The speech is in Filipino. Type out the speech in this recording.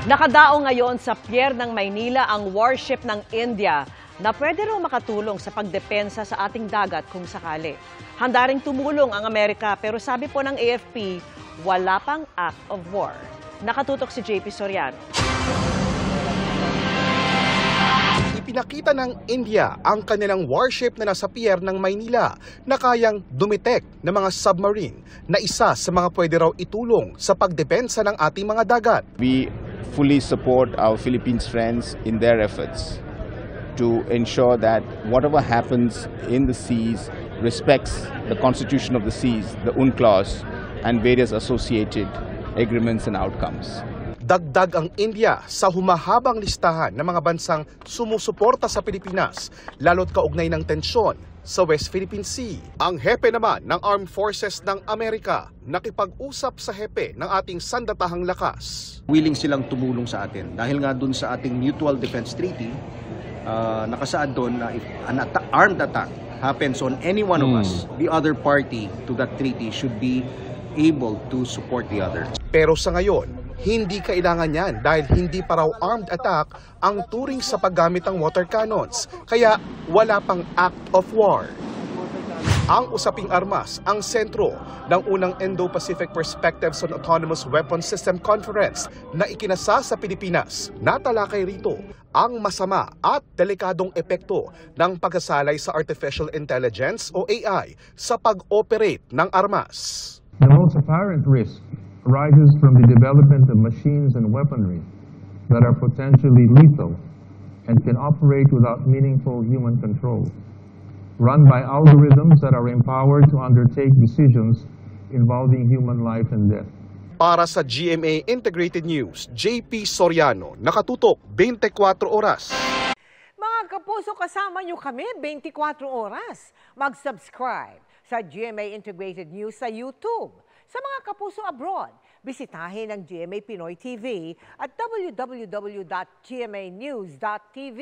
Nakadao ngayon sa pier ng Maynila ang warship ng India na pwede raw makatulong sa pagdepensa sa ating dagat kung sakali. Handa ring tumulong ang Amerika pero sabi po ng AFP, wala pang act of war. Nakatutok si JP Soriano. Ipinakita ng India ang kanilang warship na nasa pier ng Maynila na kayang dumitek ng mga submarine na isa sa mga pwede raw itulong sa pagdepensa ng ating mga dagat. We fully support our Philippines friends in their efforts to ensure that whatever happens in the seas respects the constitution of the seas, the UNCLOS, and various associated agreements and outcomes. Dagdag ang India sa humahabang listahan ng mga bansang sumusuporta sa Pilipinas, lalo't kaugnay ng tensyon sa West Philippine Sea. Ang hepe naman ng Armed Forces ng Amerika nakipag-usap sa hepe ng ating sandatahang lakas. Willing silang tumulong sa atin dahil nga dun sa ating Mutual Defense Treaty, nakasaad doon na if an armed attack happens on any one of us, the other party to that treaty should be able to support the other. Pero sa ngayon, hindi kailangan yan dahil hindi pa raw armed attack ang turing sa paggamit ng water cannons, kaya wala pang act of war. Ang usaping armas ang sentro ng unang Indo-Pacific Perspectives on Autonomous Weapons System Conference na ikinasa sa Pilipinas. Natalakay rito ang masama at delikadong epekto ng pagkasalay sa artificial intelligence o AI sa pag-operate ng armas. The most apparent risk arises from the development of machines and weaponry that are potentially lethal and can operate without meaningful human control, run by algorithms that are empowered to undertake decisions involving human life and death. Para sa GMA Integrated News, JP Soriano, nakatutok 24 oras. Mga kapuso, kasama nyo kami 24 oras. Mag-subscribe sa GMA Integrated News sa YouTube. Sa mga kapuso abroad, bisitahin ang GMA Pinoy TV at www.gmanews.tv.